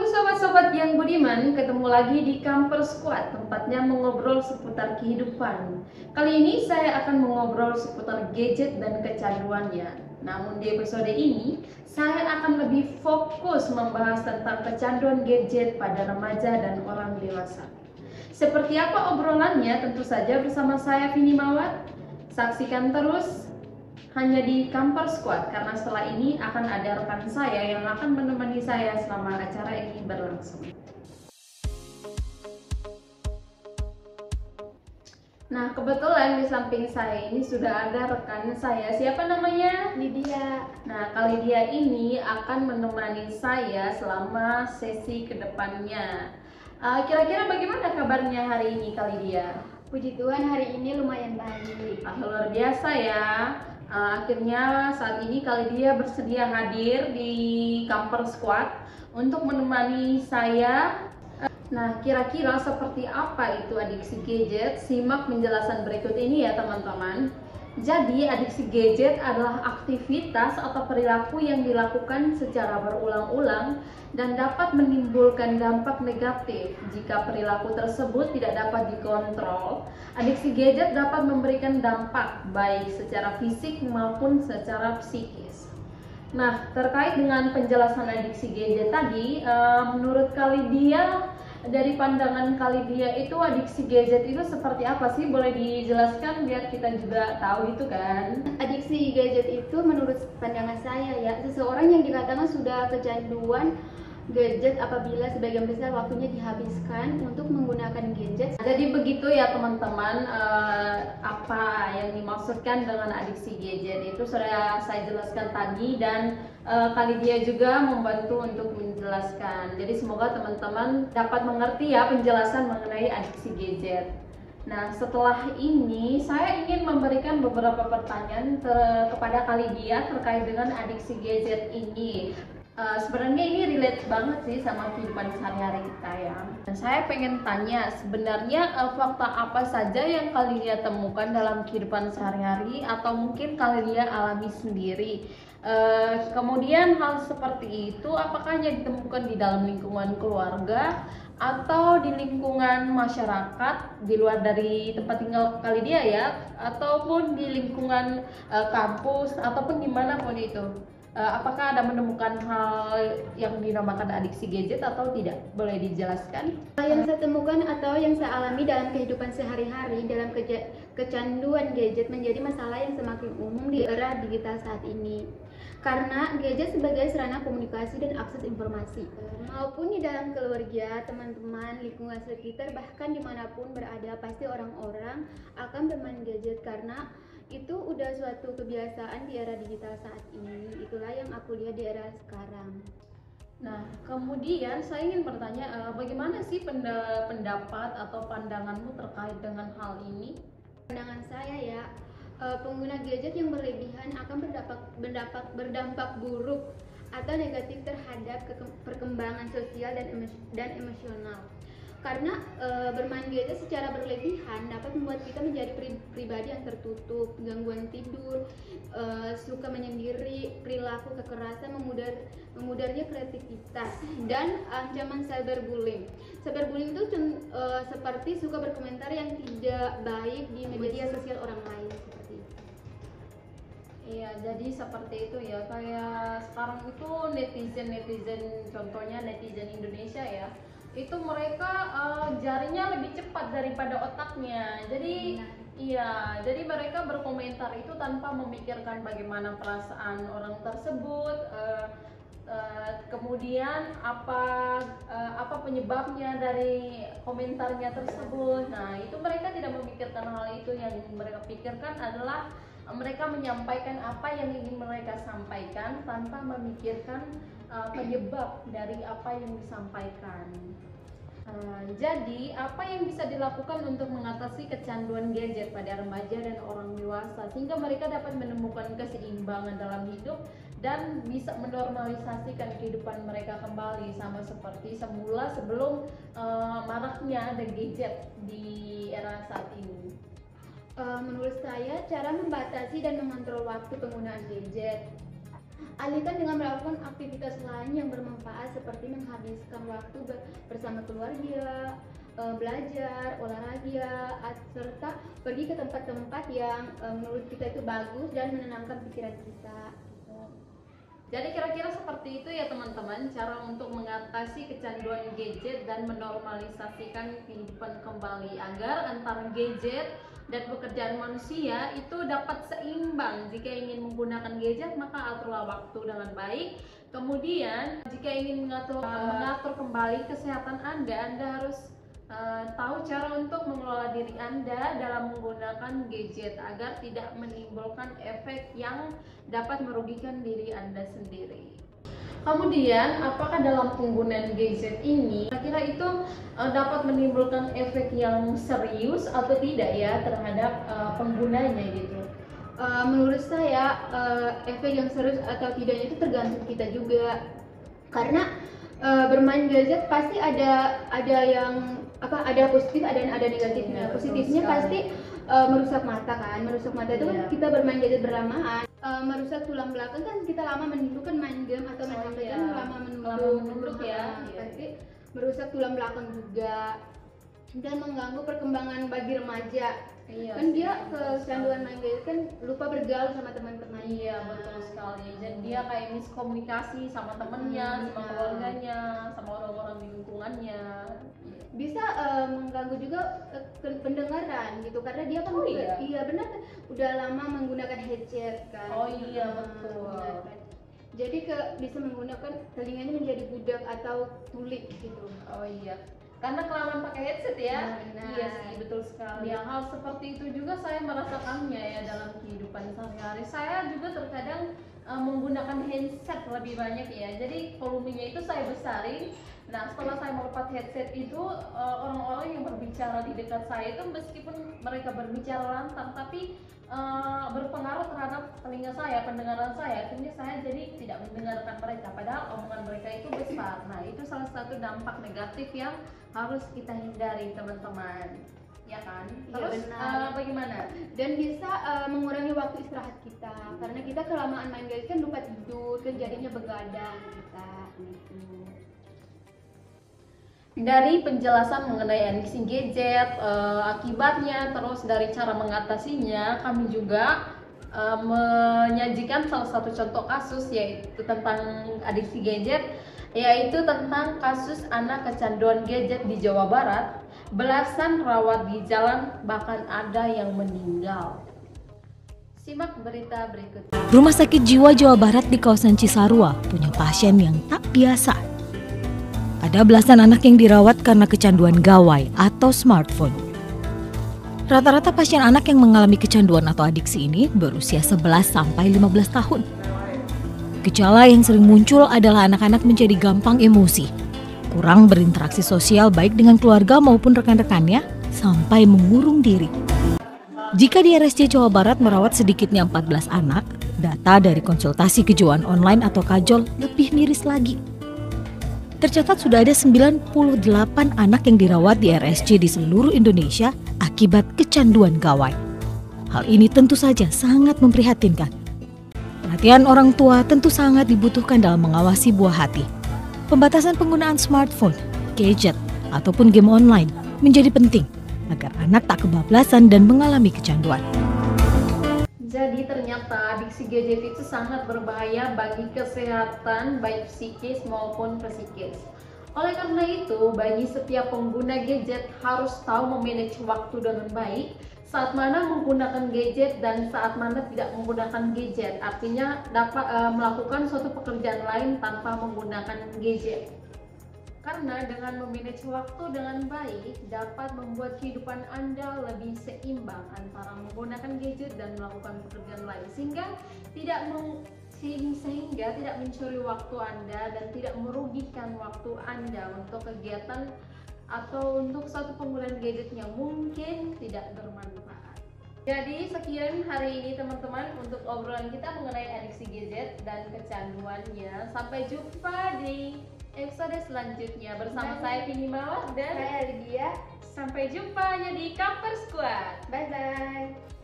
sobat-sobat yang budiman, ketemu lagi di Camper Squad, tempatnya mengobrol seputar kehidupan. Kali ini saya akan mengobrol seputar gadget dan kecanduannya. Namun di episode ini, saya akan lebih fokus membahas tentang kecanduan gadget pada remaja dan orang dewasa. Seperti apa obrolannya? Tentu saja bersama saya Vini Mawar. Saksikan terus hanya di Camper Squad, karena setelah ini akan ada rekan saya yang akan menemani saya selama acara ini berlangsung. Nah, kebetulan di samping saya ini sudah ada rekan saya. Siapa namanya? Lydia. Nah, kali dia ini akan menemani saya selama sesi kedepannya. Kira-kira bagaimana kabarnya hari ini, kali dia? Puji Tuhan hari ini lumayan baik. Luar biasa ya. Akhirnya saat ini kali dia bersedia hadir di Camper Squad untuk menemani saya. Nah, kira-kira seperti apa itu adiksi gadget? Simak penjelasan berikut ini ya teman-teman. Jadi, adiksi gadget adalah aktivitas atau perilaku yang dilakukan secara berulang-ulang dan dapat menimbulkan dampak negatif. Jika perilaku tersebut tidak dapat dikontrol, adiksi gadget dapat memberikan dampak baik secara fisik maupun secara psikis. Nah, terkait dengan penjelasan adiksi gadget tadi, menurut Lydia, dari pandangan Lydia itu adiksi gadget itu seperti apa sih? Boleh dijelaskan biar kita juga tahu itu kan? Adiksi gadget itu menurut pandangan saya ya, seseorang yang dikatakan sudah kecanduan gadget apabila sebagian besar waktunya dihabiskan untuk menggunakan gadget. Jadi begitu ya teman-teman, apa yang dimaksudkan dengan adiksi gadget itu sudah saya jelaskan tadi, dan Lydia juga membantu untuk menjelaskan. Jadi semoga teman-teman dapat mengerti ya penjelasan mengenai adiksi gadget. Nah, setelah ini saya ingin memberikan beberapa pertanyaan kepada Lydia terkait dengan adiksi gadget ini. Sebenarnya ini relate banget sih sama kehidupan sehari-hari kita ya. Dan saya pengen tanya, sebenarnya fakta apa saja yang Lydia temukan dalam kehidupan sehari-hari atau mungkin Lydia alami sendiri? Kemudian hal seperti itu apakah hanya ditemukan di dalam lingkungan keluarga atau di lingkungan masyarakat di luar dari tempat tinggal Lydia ya, ataupun di lingkungan kampus ataupun dimanapun itu? Apakah Anda menemukan hal yang dinamakan adiksi gadget atau tidak? Boleh dijelaskan? Yang saya temukan atau yang saya alami dalam kehidupan sehari-hari dalam kecanduan gadget menjadi masalah yang semakin umum di era digital saat ini. Karena gadget sebagai sarana komunikasi dan akses informasi, maupun di dalam keluarga, teman-teman, lingkungan sekitar, bahkan dimanapun berada, pasti orang-orang akan bermain gadget karena itu udah suatu kebiasaan di era digital saat ini. Itulah yang aku lihat di era sekarang. Nah, kemudian saya ingin bertanya, bagaimana sih pendapat atau pandanganmu terkait dengan hal ini? Pandangan saya ya, pengguna gadget yang berlebihan akan berdampak buruk atau negatif terhadap perkembangan sosial dan emosional. Karena bermain gadget secara berlebihan dapat membuat kita menjadi pribadi yang tertutup, gangguan tidur, suka menyendiri, perilaku kekerasan, memudarnya kreativitas, dan ancaman cyberbullying. Cyberbullying itu seperti suka berkomentar yang tidak baik di media sosial orang lain, seperti itu. Iya, jadi seperti itu ya. Kayak sekarang itu netizen, contohnya netizen Indonesia ya, itu mereka jarinya lebih cepat daripada otaknya. Jadi iya, jadi mereka berkomentar itu tanpa memikirkan bagaimana perasaan orang tersebut, kemudian apa penyebabnya dari komentarnya tersebut. Nah, itu mereka tidak memikirkan hal itu. Yang mereka pikirkan adalah mereka menyampaikan apa yang ingin mereka sampaikan tanpa memikirkan penyebab dari apa yang disampaikan. Jadi apa yang bisa dilakukan untuk mengatasi kecanduan gadget pada remaja dan orang dewasa sehingga mereka dapat menemukan keseimbangan dalam hidup dan bisa menormalisasikan kehidupan mereka kembali sama seperti semula sebelum maraknya ada gadget di era saat ini? Menurut saya cara membatasi dan mengontrol waktu penggunaan gadget Alihkan dengan melakukan aktivitas lain yang bermanfaat seperti menghabiskan waktu bersama keluarga, belajar, olahraga, serta pergi ke tempat-tempat yang menurut kita itu bagus dan menenangkan pikiran kita. Jadi kira-kira seperti itu ya teman-teman, cara untuk mengatasi kecanduan gadget dan menormalisasikan kehidupan kembali agar antara gadget dan pekerjaan manusia itu dapat seimbang. Jika ingin menggunakan gadget maka aturlah waktu dengan baik. Kemudian jika ingin mengatur kembali kesehatan Anda harus tahu cara untuk mengelola diri Anda dalam menggunakan gadget agar tidak menimbulkan efek yang dapat merugikan diri Anda sendiri. Kemudian, apakah dalam penggunaan gadget ini kira-kira itu dapat menimbulkan efek yang serius atau tidak ya terhadap penggunanya gitu? Menurut saya efek yang serius atau tidaknya itu tergantung kita juga, karena bermain gadget pasti ada yang ada positif ada negatifnya. Positifnya pasti merusak mata kan, merusak mata itu kan kita bermain gadget berlamaan. Merusak tulang belakang kan, kita lama menunduk kan, main game atau main HP kan lama menunduk ya. Pasti merusak tulang belakang juga dan mengganggu perkembangan bagi remaja. Kan dia kecanduan main gadget kan lupa bergaul sama teman-teman. Iya, betul sekali. Jadi dia kayak miskomunikasi sama temennya, sama keluarganya, sama orang-orang di lingkungannya. Bisa mengganggu juga pendengaran gitu, karena dia kan iya benar, udah lama menggunakan headset kan. Oh iya betul. Jadi bisa menggunakan telinganya menjadi budak atau tuli gitu. Oh iya, karena kelamaan pakai headset ya. Nah, iya sih, betul sekali. Hal seperti itu juga saya merasakannya ya dalam kehidupan sehari-hari. Saya juga terkadang menggunakan headset lebih banyak ya. Jadi volumenya itu saya besarin. Nah, setelah saya melepas headset itu, orang-orang yang berbicara di dekat saya itu meskipun mereka berbicara lantang, tapi berpengaruh terhadap telinga saya, pendengaran saya. Akhirnya saya jadi tidak mendengarkan mereka, padahal omongan mereka itu besar. Nah, itu salah satu dampak negatif yang harus kita hindari teman-teman, ya kan? Terus bagaimana? Dan bisa mengurangi waktu istirahat kita, karena kita kelamaan main gadget kan lupa tidur, kan jadinya begadang kita gitu. Dari penjelasan mengenai adiksi gadget, akibatnya, terus dari cara mengatasinya, kami juga menyajikan salah satu contoh kasus yaitu tentang adiksi gadget, yaitu tentang kasus anak kecanduan gadget di Jawa Barat. Belasan rawat di jalan, bahkan ada yang meninggal. Simak berita berikut. Rumah Sakit Jiwa Jawa Barat di kawasan Cisarua punya pasien yang tak biasa. Ada belasan anak yang dirawat karena kecanduan gawai atau smartphone. Rata-rata pasien anak yang mengalami kecanduan atau adiksi ini berusia 11 sampai 15 tahun. Gejala yang sering muncul adalah anak-anak menjadi gampang emosi, kurang berinteraksi sosial baik dengan keluarga maupun rekan-rekannya, sampai mengurung diri. Jika di RSJ Jawa Barat merawat sedikitnya 14 anak, data dari konsultasi kejiwaan online atau Kajol lebih miris lagi. Tercatat sudah ada 98 anak yang dirawat di RSJ di seluruh Indonesia akibat kecanduan gawai. Hal ini tentu saja sangat memprihatinkan. Perhatian orang tua tentu sangat dibutuhkan dalam mengawasi buah hati. Pembatasan penggunaan smartphone, gadget, ataupun game online menjadi penting agar anak tak kebablasan dan mengalami kecanduan. Jadi ternyata adiksi gadget itu sangat berbahaya bagi kesehatan baik psikis maupun psikis. Oleh karena itu, bagi setiap pengguna gadget harus tahu memanage waktu dengan baik, saat mana menggunakan gadget dan saat mana tidak menggunakan gadget. Artinya dapat melakukan suatu pekerjaan lain tanpa menggunakan gadget. Karena dengan memanage waktu dengan baik dapat membuat kehidupan Anda lebih seimbang antara menggunakan gadget dan melakukan pekerjaan lain, sehingga tidak mencuri waktu Anda dan tidak merugikan waktu Anda untuk kegiatan atau untuk suatu penggunaan gadget yang mungkin tidak bermanfaat. Jadi sekian hari ini teman-teman untuk obrolan kita mengenai adiksi gadget dan kecanduannya. Sampai jumpa di episode selanjutnya bersama saya Vini Mawar dan saya Lydia. Sampai jumpa ya di Camper Squad. Bye bye.